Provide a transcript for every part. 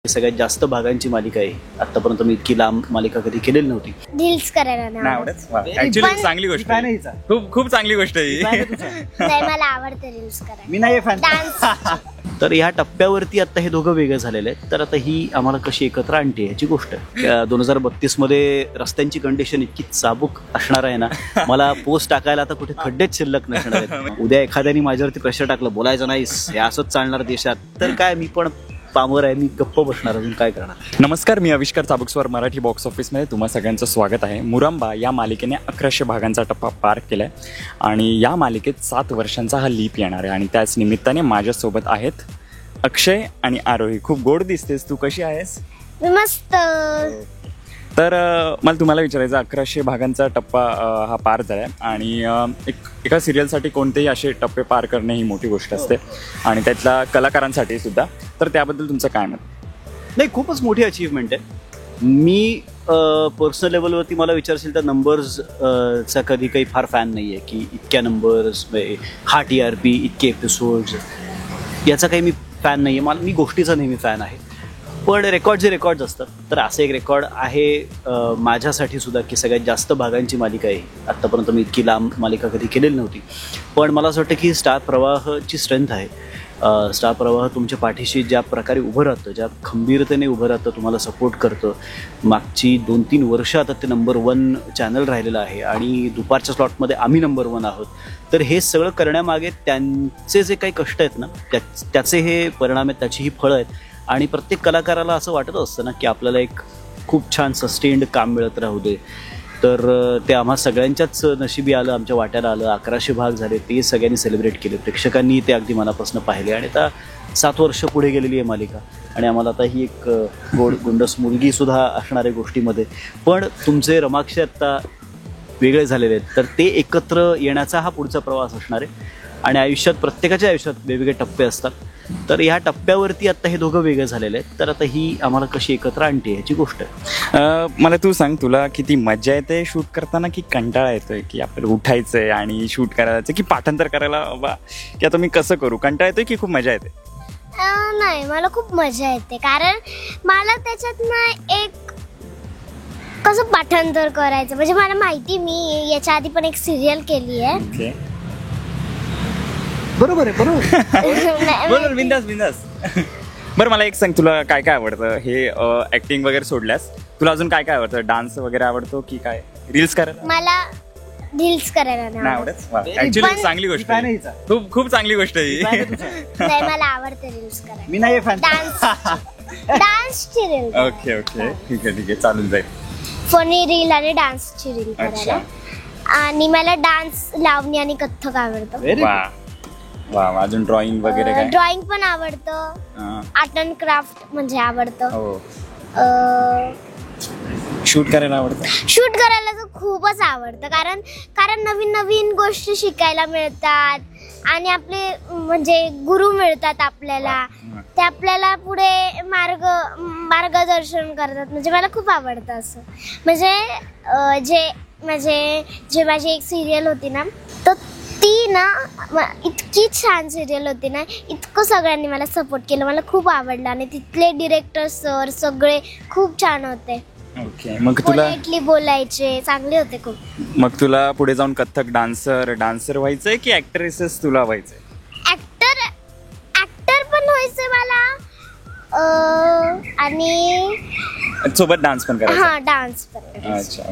सगळ्यात जास्त भागांची मालिका आहे. आतापर्यंत मी इतकी लांब मालिका कधी केलेली नव्हती. रील्स करायला नाही आवडत. ऍक्च्युली चांगली गोष्ट आहे. खूप खूप चांगली गोष्ट आहे. नाही मला आवडतं रील्स करायला. मी नाही फॅन. डान्स तर ह्या टप्प्यावरती आता हे दोघं वेगळे झालेले आहेत. तर आता ही आम्हाला कशी एकत्र आणते ह्याची गोष्ट आहे. 2032 मध्ये रस्त्यांची कंडिशन इतकी चाबूक असणार आहे ना, मला पोस्ट टाकायला आता कुठे खड्डेच शिल्लक नसणार आहेत. उद्या एखाद्याने माझ्यावरती प्रेशर टाकलं, बोलायचं नाहीस, हे असंच चालणार देशात, तर काय मी पण पामर आहे, मी गप्प बसणार, अजून काय करणार. नमस्कार, मी आविष्कार चाबुकस्वार. मराठी बॉक्स ऑफिसमध्ये तुम्हा सगळ्यांचं स्वागत आहे. मुरंबा या मालिकेने 1100 भागांचा टप्पा पार केलाय आणि या मालिकेत 7 वर्षांचा हा लीप येणार आहे आणि त्याच निमित्ताने माझ्यासोबत आहेत अक्षय आणि आरोही. खूप गोड दिसतेस तू, कशी आहेस? मस्त. तर मला तुम्हाला विचारायचं, 1100 भागांचा टप्पा हा पार झाला आणि एका सिरियलसाठी कोणतेही असे टप्पे पार करणे ही मोठी गोष्ट असते आणि त्यातल्या कलाकारांसाठी सुद्धा. तर त्याबद्दल तुमचं काय मत? नाही, खूपच मोठी अचीवमेंट आहे. मी पर्सनल लेवलवरती मला विचारशील तर नंबर्सचा कधी काही फार फॅन नाही आहे की इतक्या नंबर्स, हा TRP, इतके एपिसोड्स, याचा काही मी फॅन नाही आहे. मी गोष्टीचा नेहमी फॅन आहे. पण रेकॉर्ड्स असतात. तर असं एक रेकॉर्ड आहे माझ्यासाठी सुद्धा की सगळ्यात जास्त भागांची मालिका आहे. आत्तापर्यंत मी इतकी लांब मालिका कधी केलेली नव्हती. पण मला असं वाटतं की स्टार प्रवाहची स्ट्रेंथ आहे. स्टार प्रवाह तुमच्या पाठीशी ज्या प्रकारे उभं राहतं, ज्या खंबीरतेने उभं राहतं, तुम्हाला सपोर्ट करतं. मागची 2-3 वर्ष आता ते नंबर 1 चॅनल राहिलेलं आहे आणि दुपारच्या स्लॉटमध्ये आम्ही नंबर 1 आहोत. तर हे सगळं करण्यामागे त्यांचे जे काही कष्ट आहेत ना, त्याचे हे परिणाम आहेत, त्याची ही फळं आहेत. आणि प्रत्येक कलाकाराला असं वाटत असतं ना की आपल्याला एक खूप छान सस्टेन्ड काम मिळत राहू दे. तर ते आम्हा सगळ्यांच्याच नशिबी आलं, आमच्या वाट्याला आलं. 1100 भाग झाले, ते सगळ्यांनी सेलिब्रेट केले, प्रेक्षकांनी ते अगदी मनापासून पाहिले आणि आता 7 वर्ष पुढे गेलेली आहे मालिका आणि आम्हाला आता ही एक गोंडस मुलगीसुद्धा असणार आहे गोष्टीमध्ये. पण तुमचे रमाक्षे आत्ता वेगळे झालेले आहेत, तर ते एकत्र येण्याचा हा पुढचा प्रवास असणार आहे. आणि आयुष्यात, प्रत्येकाच्या आयुष्यात वेगवेगळे टप्पे असतात. तर ह्या टप्प्यावरती आता हे दोघं वेगळे झालेले आहेत. तर आता ही आम्हाला कशी एकत्र आणते ह्याची गोष्ट आहे. मला तू सांग, तुला किती मजा येते शूट करताना की कंटाळा येतोय की आपल्याला उठायचंय आणि शूट करायला जायचं की पाठांतर करायला बा की आता मी कसं करू? कंटाळा येतोय की खूप मजा येते? नाही, मला खूप मजा येते कारण मला त्याच्यात ना एक कसं पाठांतर करायचं म्हणजे मला माहिती. मी याच्या आधी पण एक सिरियल केली आहे. बरोबर आहे, बरोबर. बिंदास. बरं, मला एक सांग, तुला काय काय आवडतं? हे ऍक्टिंग वगैरे सोडल्यास तुला अजून काय काय आवडतं? डान्स वगैरे आवडतो की काय? रील्स करायला? मला रील्स करायला नाही आवडत. ऍक्च्युली चांगली गोष्ट आहे. खूप खूप चांगली गोष्ट आहे. नाही मला आवडतं रील्स करायला. मी नाही फॅन. डान्सची रील. ओके ठीक आहे चालून जाईल. फनी रील आणि डान्सची रील करायला. आणि मला डान्स, लावणी आणि कथ्थक आवडतं. वा, अजून ड्रॉइंग वगैरे काय? ड्रॉइंग पण आवडतं. आर्ट अँड क्राफ्ट म्हणजे आवडतं. शूट करायला आवडतं? शूट करायला तर खूपच आवडतं कारण नवीन गोष्टी शिकायला मिळतात आणि आपले म्हणजे गुरु मिळतात आपल्याला. ते आपल्याला पुढे मार्गदर्शन करतात. म्हणजे मला खूप आवडतं असं. म्हणजे जे माझी एक सिरियल होती ना, तर ती ना इतकी छान सिरियल होती ना, इतकं सगळ्यांनी मला सपोर्ट केलं, मला खूप आवडलं आणि तिथले डिरेक्टर सर सगळे खूप छान होते. ओके, मग तुला बोलायचे चांगले होते खूप. मग तुला पुढे जाऊन कथ्थक डान्सर व्हायचंय की ऍक्ट्रेसेस तुला व्हायचंय? ऍक्टर पण व्हायचंय मला आणि सोबत डान्स पण करायचा. हा, डान्स पण. अच्छा.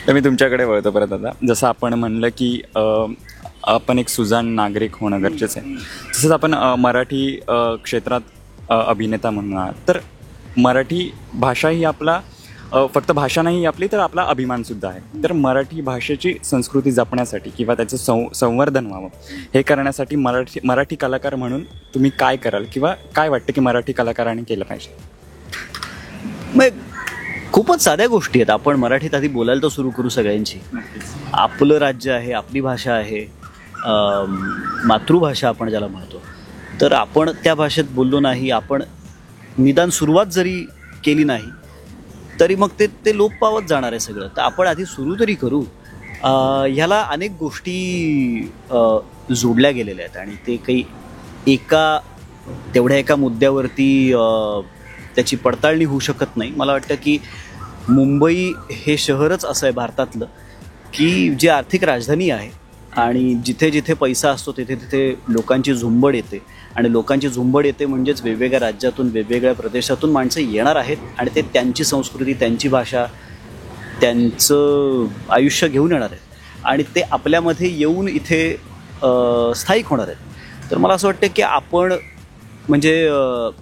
तर मी तुमच्याकडे वळतो परत. आता जसं आपण म्हणलं की आपण एक सुजाण नागरिक होणं गरजेचं आहे, तसंच आपण मराठी क्षेत्रात अभिनेता म्हणून, तर मराठी भाषा ही आपला फक्त भाषा नाही आपली, तर आपला अभिमान सुद्धा आहे. तर मराठी भाषेची संस्कृती जपण्यासाठी किंवा त्याचं संवर्धन व्हावं हे करण्यासाठी मराठी कलाकार म्हणून तुम्ही काय कराल किंवा काय वाटतं की मराठी कलाकारांनी केलं पाहिजे? खूपच साध्या गोष्टी आहेत. आपण मराठीत आधी बोलायला तर सुरू करू सगळ्यांची. आपलं राज्य आहे, आपली भाषा आहे, मातृभाषा आपण ज्याला म्हणतो. तर आपण त्या भाषेत बोललो नाही, आपण निदान सुरुवात जरी केली नाही तरी मग ते लोप पावत जाणार आहे सगळं. तर आपण आधी सुरू तरी करू. ह्याला अनेक गोष्टी जोडल्या गेलेल्या आहेत आणि ते काही तेवढ्या एका मुद्द्यावरती त्याची पडताळणी होऊ शकत नाही. मला वाटतं की मुंबई हे शहरच असं आहे भारतातलं की जी आर्थिक राजधानी आहे आणि जिथे जिथे पैसा असतो तिथे तिथे लोकांची झुंबड येते आणि लोकांची झुंबड येते म्हणजेच वेगवेगळ्या राज्यातून वेगवेगळ्या प्रदेशातून माणसं येणार आहेत आणि ते त्यांची संस्कृती, त्यांची भाषा, त्यांचं आयुष्य घेऊन येणार आहेत आणि ते आपल्यामध्ये येऊन इथे स्थायिक होणार आहेत. तर मला असं वाटतं की आपण म्हणजे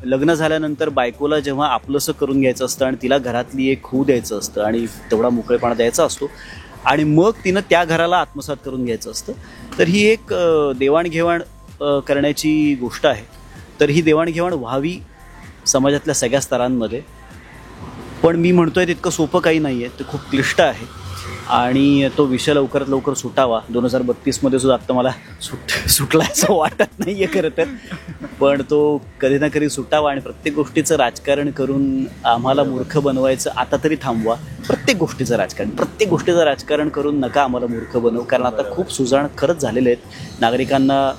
लग्न झाल्यानंतर बायकोला जेव्हा आपलंसं करून घ्यायचं असतं आणि तिला घरातली एक होऊ द्यायचं असतं आणि तेवढा मोकळेपणा द्यायचा असतो आणि मग तिनं त्या घराला आत्मसात करून घ्यायचं असतं, तर ही एक देवाणघेवाण करण्याची गोष्ट आहे. तर ही देवाणघेवाण व्हावी समाजातल्या सगळ्या स्तरांमध्ये. पण मी म्हणतोय तितकं सोपं काही नाही आहे, ते खूप क्लिष्ट आहे आणि तो विषय लवकरात लवकर सुटावा. 2032मध्ये सुद्धा आत्ता मला सुटला असं वाटत नाही आहे खरं तर, पण तो कधी ना कधी सुटावा आणि प्रत्येक गोष्टीचं राजकारण करून आम्हाला मूर्ख बनवायचं आता तरी थांबवा. प्रत्येक गोष्टीचं राजकारण करून नका आम्हाला मूर्ख बनवू, कारण आता खूप सुजाण खरंच झालेले आहेत. नागरिकांना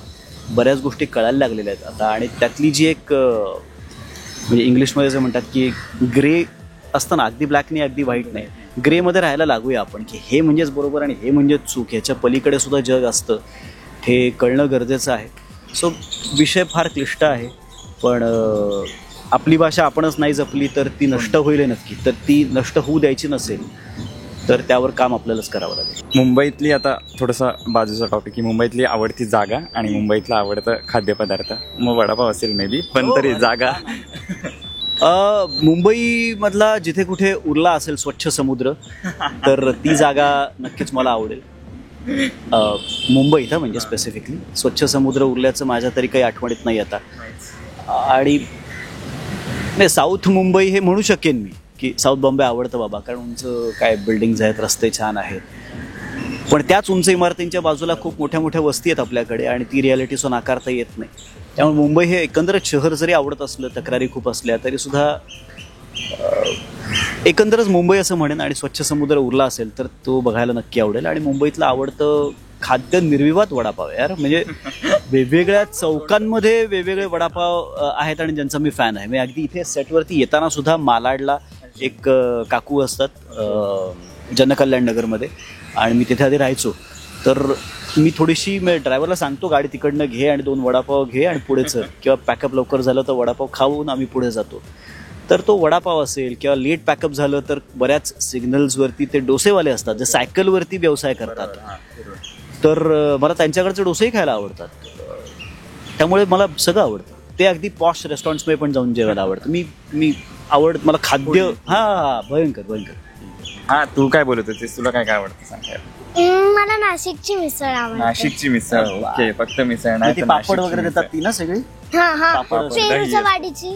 बऱ्याच गोष्टी कळायला लागलेल्या आहेत आता आणि त्यातली जी एक म्हणजे इंग्लिशमध्ये जे म्हणतात की ग्रे असतं ना, अगदी ब्लॅक नाही अगदी व्हाईट नाही, ग्रेमध्ये राहायला लागूया आपण की हे म्हणजेच बरोबर आणि हे म्हणजेच चूक, ह्याच्या पलीकडे सुद्धा जग असतं, हे कळणं गरजेचं आहे. सो विषय फार क्लिष्ट आहे, पण आपली भाषा आपणच नाही जपली तर ती नष्ट होईल नक्की. तर ती नष्ट होऊ द्यायची नसेल तर त्यावर काम आपल्यालाच करावं लागेल. मुंबईतली आता थोडंसं बाजूचा टॉपिक की मुंबईतली आवडती जागा आणि मुंबईतला आवडतं खाद्यपदार्थ. मग वडापाव असेल मे बी, पण तरी जागा मुंबईमधला जिथे कुठे उरला असेल स्वच्छ समुद्र तर ती जागा नक्कीच मला आवडेल. मुंबईत म्हणजे स्पेसिफिकली स्वच्छ समुद्र उरल्याचं माझ्या तरी काही आठवणीत नाही आता. आणि नाही, साऊथ मुंबई हे म्हणू शकेन मी की साऊथ बॉम्बे आवडतं बाबा, कारण उंच काय बिल्डिंग्ज आहेत, रस्ते छान आहेत, पण त्याच उंच इमारतींच्या बाजूला खूप मोठ्या मोठ्या वस्ती आहेत आपल्याकडे आणि ती रियालिटीसो नाकारता येत नाही. त्यामुळे मुंबई हे एकंदरच शहर जरी आवडत असलं, तक्रारी खूप असल्या तरी सुद्धा एकंदरच मुंबई असं म्हणेन. आणि स्वच्छ समुद्र उरला असेल तर तो बघायला नक्की आवडेल. आणि मुंबईतलं आवडतं खाद्य निर्विवाद वडापाव यार, म्हणजे वेगवेगळ्या चौकांमध्ये वेगवेगळे वडापाव आहेत आणि ज्यांचा मी फॅन आहे. मी अगदी इथे सेटवरती येताना सुद्धा मालाडला एक काकू असतात जनकल्याण नगरमध्ये आणि मी तिथे आधी राहायचो, तर मी थोडीशी ड्रायव्हरला सांगतो गाडी तिकडनं घे आणि 2 वडापाव घे आणि पुढे चल, किंवा पॅकअप लवकर झालं तर वडापाव खाऊन आम्ही पुढे जातो. तर तो वडापाव असेल किंवा लेट पॅकअप झालं तर बऱ्याच सिग्नल्सवरती ते डोसेवाले असतात जे सायकलवरती व्यवसाय करतात, तर मला त्यांच्याकडचे डोसेही खायला आवडतात. त्यामुळे मला सगळं आवडतं. ते अगदी पॉश रेस्टॉरंट्समध्ये पण जाऊन जेवायला आवडतं. मी मला खाद्य भयंकर. हा, तू काय बोलत होतीस, तुला काय काय आवडतं सांग. मला नाशिकची मिसळ आवडते. नाशिकची मिसळ, ओके. फक्त मिसळ नाही, पापड वगैरे देतात ती ना सगळी. हा, पेरूच्या वाडीची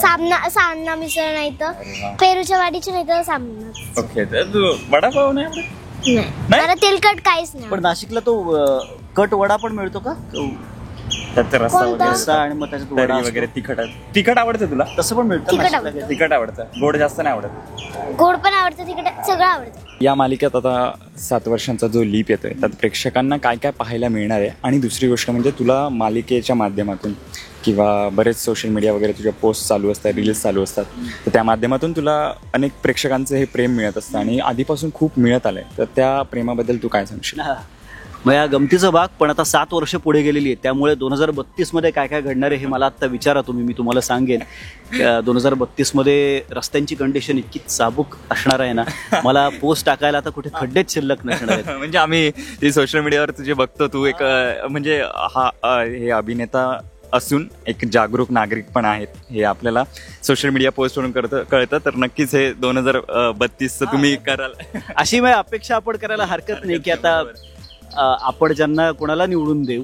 सामना मिसळ, नाही तर पेरूच्या वाडीची, नाही तर सामना. ओके. तू वडापाव नाही आवडत? नाही, मला तेलकट काहीच नाही. पण नाशिकला तो कट वडा पण मिळतो का? त्याचा रस्सा आणि मग त्याच्यात वडा वगैरे तिखट आवडतं तुला? तसं पण मिळतं. तिखट आवडतं, गोड जास्त नाही आवडत. गोड पण आवडतं, तिखट सगळं आवडतं. या मालिकेत आता 7 वर्षांचा जो लीप येतोय त्यात प्रेक्षकांना काय काय पाहायला मिळणार आहे, आणि दुसरी गोष्ट म्हणजे तुला मालिकेच्या माध्यमातून किंवा बरेच सोशल मीडिया वगैरे तुझ्या पोस्ट चालू असतात, रील्स चालू असतात, तर त्या माध्यमातून तुला अनेक प्रेक्षकांचं हे प्रेम मिळत असतं आणि आधीपासून खूप मिळत आलंय. तर त्या प्रेमाबद्दल तू काय सांगशील? मग या गमतीचा भाग, पण आता 7 वर्ष पुढे गेलेली आहे, त्यामुळे 2032मध्ये काय काय घडणार आहे हे मला आत्ता विचारा तुम्ही, मी तुम्हाला सांगेन. 2032मध्ये रस्त्यांची कंडिशन इतकी चाबूक असणार आहे ना, मला पोस्ट टाकायला आता कुठे खड्डेच शिल्लक नसणार आहेत. म्हणजे आम्ही ते सोशल मीडियावर तुझे बघतो, तू एक म्हणजे हे अभिनेता असून एक जागरूक नागरिक पण आहेत, हे आपल्याला सोशल मीडिया पोस्टवरून कळतं. तर नक्कीच हे 2032 तुम्ही कराल अशी माझी अपेक्षा आपण करायला हरकत नाही की आता आपण ज्यांना कोणाला निवडून देऊ,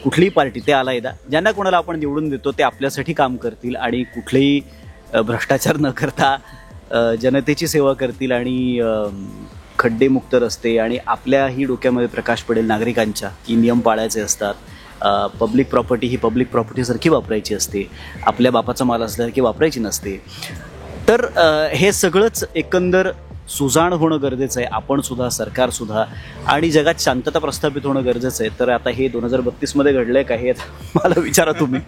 कुठलीही पार्टी, ते आलायदा ज्यांना कोणाला आपण निवडून देतो ते आपल्यासाठी काम करतील आणि कुठलेही भ्रष्टाचार न करता जनतेची सेवा करतील आणि खड्डेमुक्त रस्ते, आणि आपल्याही डोक्यामध्ये प्रकाश पडेल नागरिकांच्या की नियम पाळायचे असतात. पब्लिक प्रॉपर्टी ही पब्लिक प्रॉपर्टीसारखी वापरायची असते, आपल्या बापाचा माल असल्यासारखी वापरायची नसते. तर हे सगळंच एकंदर सुजाण होणं गरजेचं आहे, आपण सुद्धा, सरकार सुद्धा, आणि जगात शांतता प्रस्थापित होणं गरजेचं आहे. तर आता हे 2032मध्ये घडलंय का हे मला विचारा तुम्ही,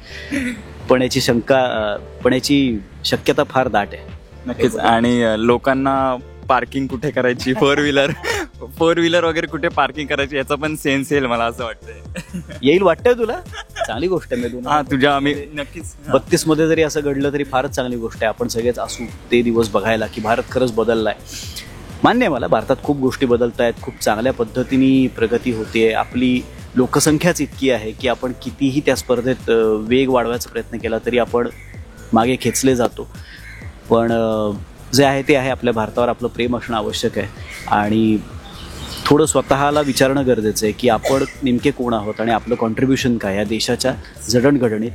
पण याची शक्यता फार दाट आहे. नक्कीच. आणि लोकांना पार्किंग कुठे करायची, फोर व्हीलर वगैरे कुठे पार्किंग करायची याचा पण सेन्स येईल मला असं वाटतंय. येईल वाटतंय तुला? चांगली गोष्ट आहे. हा, तुझ्या आम्ही नक्कीच 32 मध्ये जरी असं घडलं तरी फारच चांगली गोष्ट आहे. आपण सगळेच असू ते दिवस बघायला की भारत खरंच बदललाय. मान्य आहे मला, भारतात खूप गोष्टी बदलत आहेत, खूप चांगल्या पद्धतीने प्रगती होतीये. आपली लोकसंख्याच इतकी आहे की आपण कितीही त्या स्पर्धेत वेग वाढवायचा प्रयत्न केला तरी आपण मागे खेचले जातो. पण जे आहे ते आहे. आपल्या भारतावर आपलं प्रेम असणं आवश्यक आहे आणि थोडं स्वतःला विचारणं गरजेचं आहे की आपण नेमके कोण आहोत आणि आपलं कॉन्ट्रीब्युशन काय या देशाच्या जडणघडणीत.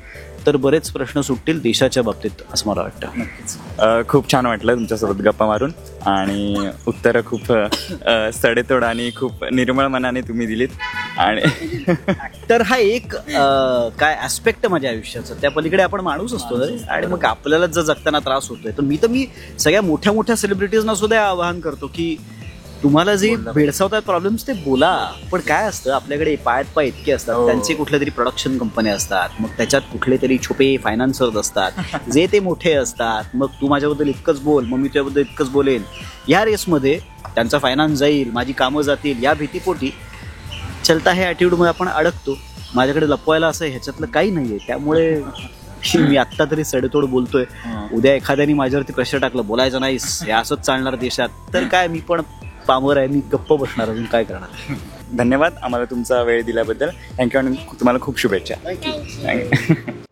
तर बरेच प्रश्न सुटतील देशाच्या बाबतीत असं मला वाटतं. खूप छान वाटलं तुमच्यासोबत गप्पा मारून आणि उत्तरं खूप सडेतोड आणि खूप निर्मळ मनाने तुम्ही दिलीत. आणि तर हा एक काय ॲस्पेक्ट माझ्या आयुष्याचा, त्या पलीकडे आपण माणूस असतो रे. आणि मग आपल्याला जर जगताना त्रास होतोय तर मी सगळ्या मोठ्या मोठ्या सेलिब्रिटीजना सुद्धा आवाहन करतो की तुम्हाला जे भेडसावतात प्रॉब्लेम्स ते बोला. पण काय असतं, आपल्याकडे पायात पाय इतके असतात, त्यांचे कुठल्या तरी प्रोडक्शन कंपन्या असतात, मग त्याच्यात कुठले तरी छोटे फायनान्सर्स असतात जे ते मोठे असतात. मग तू माझ्याबद्दल इतकंच बोल, मग मी तुझ्याबद्दल इतकंच बोलेन. या रेसमध्ये त्यांचा फायनान्स जाईल, माझी कामं जातील, या भीतीपोटी चलता हे ॲटिट्यूडमध्ये आपण अडकतो. माझ्याकडे लपवायला असं ह्याच्यातलं काही नाही आहे. त्यामुळे मी आत्ता तरी सडेतोड बोलतोय. उद्या एखाद्याने माझ्यावरती प्रेशर टाकलं, बोलायचं नाहीस, हे असंच चालणार देशात, तर काय मी पण पामर आहे, मी गप्प बसणार, अजून काय करणार. धन्यवाद आम्हाला तुमचा वेळ दिल्याबद्दल. थँक्यू आणि तुम्हाला खूप शुभेच्छा. थँक्यू. थँक्यू.